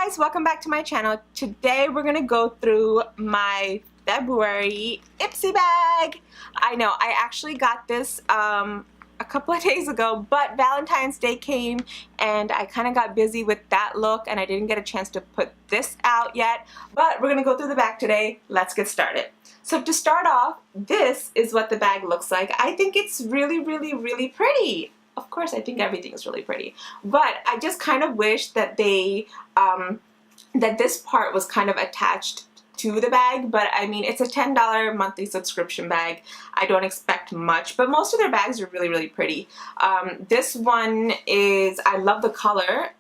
guys, welcome back to my channel. Today we're gonna go through my February IPSY bag. I know I actually got this a couple of days ago, but Valentine's Day came and I kind of got busy with that look and I didn't get a chance to put this out yet, but we're gonna go through the bag today. Let's get started. So to start off, this is what the bag looks like. I think it's really pretty. Of course, I think everything is really pretty, but I just kind of wish that they, that this part was kind of attached to the bag. But I mean, it's a $10 monthly subscription bag. I don't expect much, but most of their bags are really pretty. This one is, I love the color.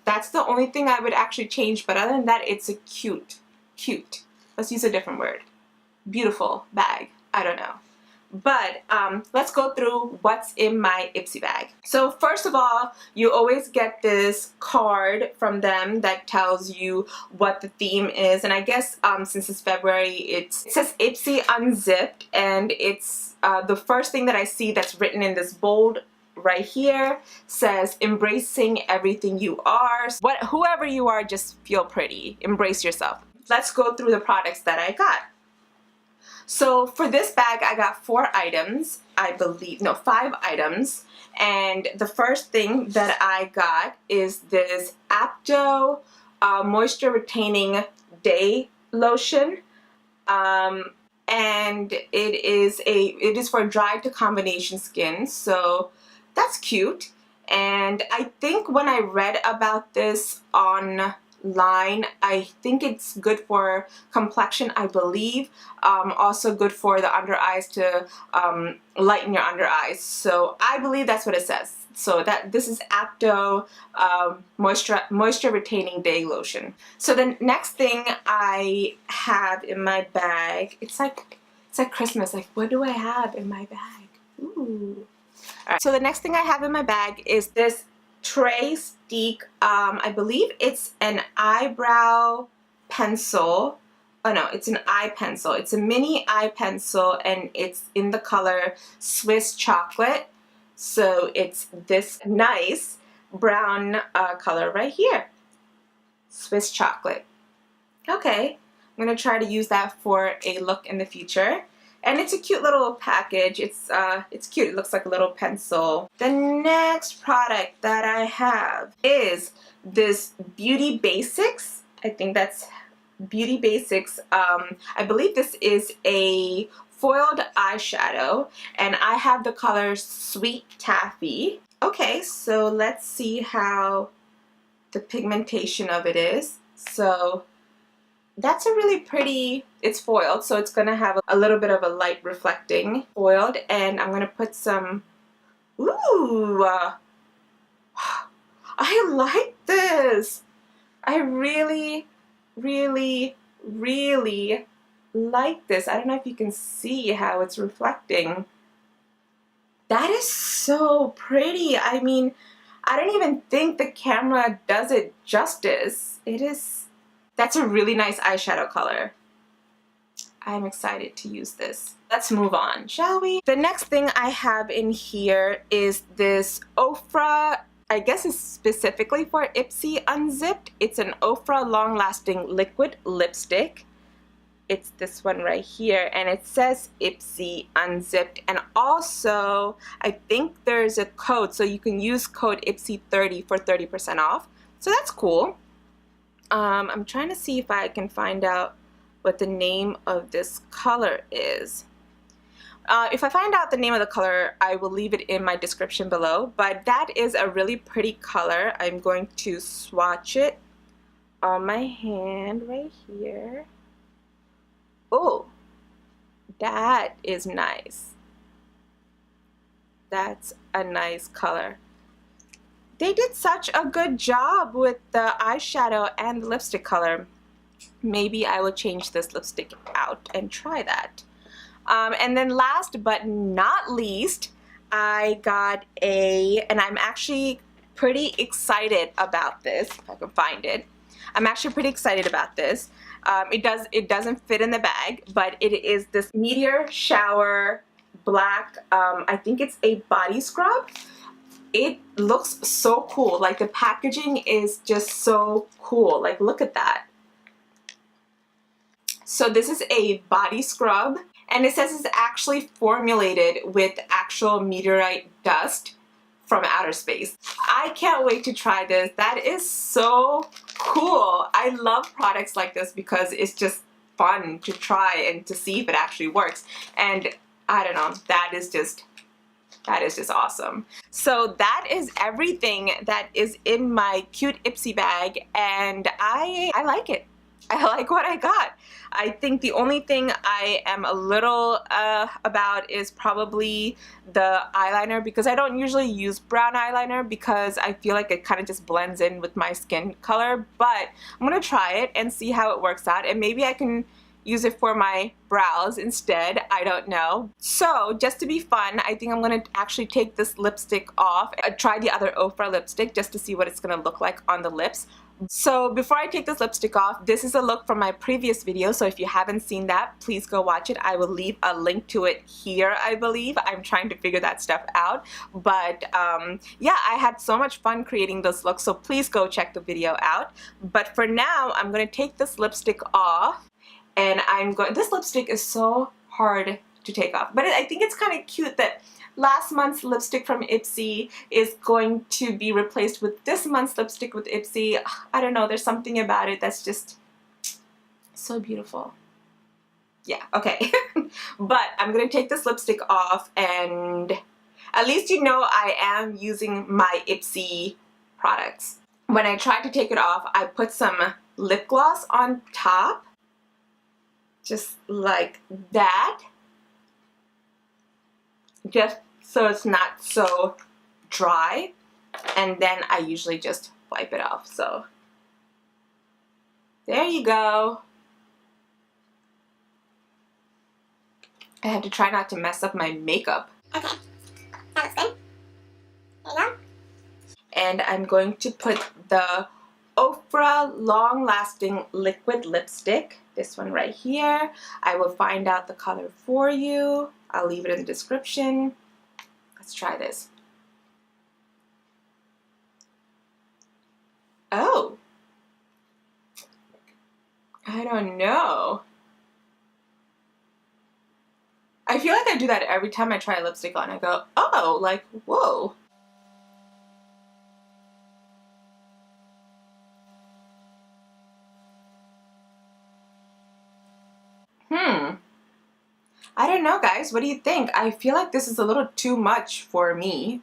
That's the only thing I would actually change, but other than that, it's a cute, let's use a different word, beautiful bag. I don't know. But let's go through what's in my IPSY bag. So first of all, you always get this card from them that tells you what the theme is. And I guess since it's February, it says IPSY Unzipped. And it's the first thing that I see that's written in this bold right here says, embracing everything you are. Whoever you are, just feel pretty. Embrace yourself. Let's go through the products that I got. So for this bag, I got 4 items, I believe, no, 5 items. And the first thing that I got is this Eyeshadow Moisture Retaining Day Lotion. And it is for dry to combination skin, so that's cute. And I think when I read about this online, I think it's good for complexion, I believe. Also good for the under eyes to lighten your under eyes. So I believe that's what it says. So this is Eyeshadow Moisture Retaining Day Lotion. So the next thing I have in my bag, it's like Christmas. Like, what do I have in my bag? Ooh. All right. So the next thing I have in my bag is this TRÈSTIQUE, I believe it's an eyebrow pencil. Oh no, it's an eye pencil. It's a mini eye pencil and it's in the color Swiss Chocolate. So it's this nice brown color right here. Swiss Chocolate. Okay, I'm gonna try to use that for a look in the future. And it's a cute little package. It's cute. It looks like a little pencil. The next product that I have is this Beauty Basics. I think that's Beauty Basics. I believe this is a foiled eyeshadow, and I have the color Sweet Taffy. Okay, so let's see how the pigmentation of it is. So that's a really pretty, it's foiled, so it's gonna have a little bit of a light reflecting foiled, and I'm gonna put some, ooh, I like this. I really like this. I don't know if you can see how it's reflecting. That is so pretty. I mean, I don't even think the camera does it justice. That's a really nice eyeshadow color. I'm excited to use this. Let's move on, shall we? The next thing I have in here is this OFRA, I guess it's specifically for IPSY Unzipped. It's an OFRA long-lasting liquid lipstick. It's this one right here, and it says IPSY Unzipped. And also, I think there's a code, so you can use code IPSY30 for 30% off. So that's cool. I'm trying to see if I can find out what the name of this color is. If I find out the name of the color, I will leave it in my description below. But that is a really pretty color. I'm going to swatch it on my hand right here. Oh, that is nice. That's a nice color. They did such a good job with the eyeshadow and the lipstick color. Maybe I will change this lipstick out and try that. And then last but not least, I got and I'm actually pretty excited about this, if I can find it. I'm actually pretty excited about this. It doesn't fit in the bag, but it is this Meteor Shower BLAQ, I think it's a body scrub. it looks so cool. Like the packaging is just so cool. Like look at that. So this is a body scrub, and it says it's actually formulated with actual meteorite dust from outer space. I can't wait to try this. That is so cool. I love products like this because it's just fun to try and to see if it actually works. And I don't know, that is just awesome. So that is everything that is in my cute IPSY bag, and I like it. I like what I got. I think the only thing I am a little about is probably the eyeliner, because I don't usually use brown eyeliner because I feel like it kind of just blends in with my skin color, but I'm gonna try it and see how it works out, and maybe I can use it for my brows instead. I don't know. So just to be fun, I think I'm gonna actually take this lipstick off. Try the other OFRA lipstick just to see what it's gonna look like on the lips. So before I take this lipstick off, this is a look from my previous video, so if you haven't seen that, please go watch it. I will leave a link to it here, I believe. I'm trying to figure that stuff out, but yeah, I had so much fun creating this look, so please go check the video out. But for now, I'm going to take this lipstick off, and this lipstick is so hard to take off, but I think it's kind of cute that last month's lipstick from IPSY is going to be replaced with this month's lipstick with IPSY. I don't know, there's something about it that's just so beautiful. Yeah, okay. But I'm gonna take this lipstick off, and at least you know I am using my IPSY products. When I tried to take it off, I put some lip gloss on top, just like that. Just so it's not so dry, and then I usually just wipe it off. So there you go. I had to try not to mess up my makeup. Okay, that looks good. There you go. And I'm going to put the OFRA Long Lasting Liquid Lipstick, this one right here. I will find out the color for you. I'll leave it in the description. Let's try this. Oh, I don't know. I feel like I do that every time I try a lipstick on. I go, oh, like, whoa. I don't know, guys. What do you think? I feel like this is a little too much for me.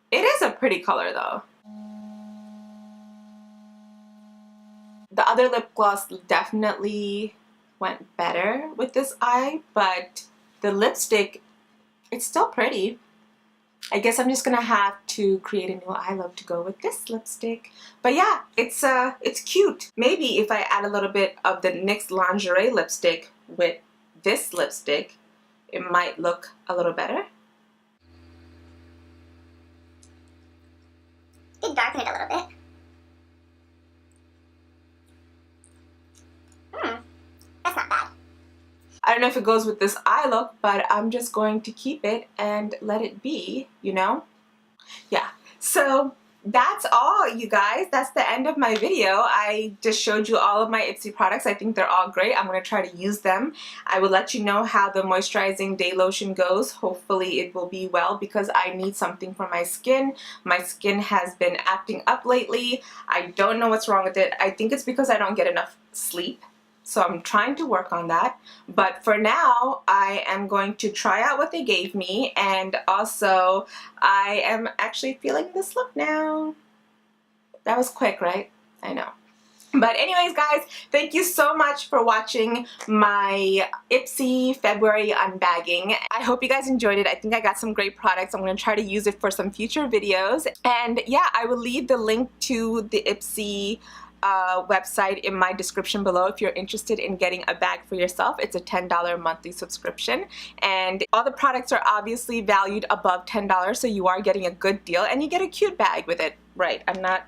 It is a pretty color, though. The other lip gloss definitely went better with this eye, but the lipstick, it's still pretty. I guess I'm just gonna have to create a new eye look to go with this lipstick. But yeah, it's cute. Maybe if I add a little bit of the NYX Lingerie lipstick with this lipstick, it might look a little better. Did darken it a little bit. That's not bad. I don't know if it goes with this eye look, but I'm just going to keep it and let it be, you know? Yeah, so that's all, you guys. That's the end of my video. I just showed you all of my IPSY products. I think they're all great. I'm going to try to use them. I will let you know how the moisturizing day lotion goes. Hopefully it will be well, because I need something for my skin. My skin has been acting up lately. I don't know what's wrong with it. I think it's because I don't get enough sleep. So I'm trying to work on that. But for now, I am going to try out what they gave me, and also I am actually feeling this look now. That was quick, right? I know. But anyways, guys, thank you so much for watching my IPSY February unbagging. I hope you guys enjoyed it. I think I got some great products. I'm going to try to use it for some future videos. And yeah, I will leave the link to the IPSY website in my description below if you're interested in getting a bag for yourself. It's a $10 monthly subscription, and all the products are obviously valued above $10, so you are getting a good deal, and you get a cute bag with it. Right, I'm not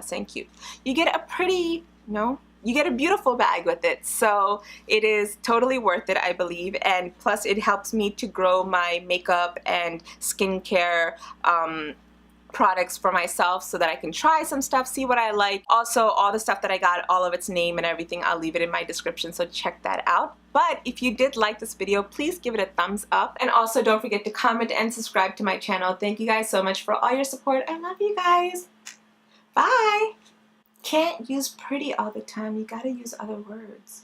saying cute. You get a pretty, no, you get a beautiful bag with it, so it is totally worth it, I believe. And plus it helps me to grow my makeup and skincare products for myself so that I can try some stuff, see what I like. Also, all the stuff that I got, all of its name and everything, I'll leave it in my description, so check that out. But if you did like this video, please give it a thumbs up. And also don't forget to comment and subscribe to my channel. Thank you guys so much for all your support. I love you guys. Bye. Can't use pretty all the time. You gotta use other words.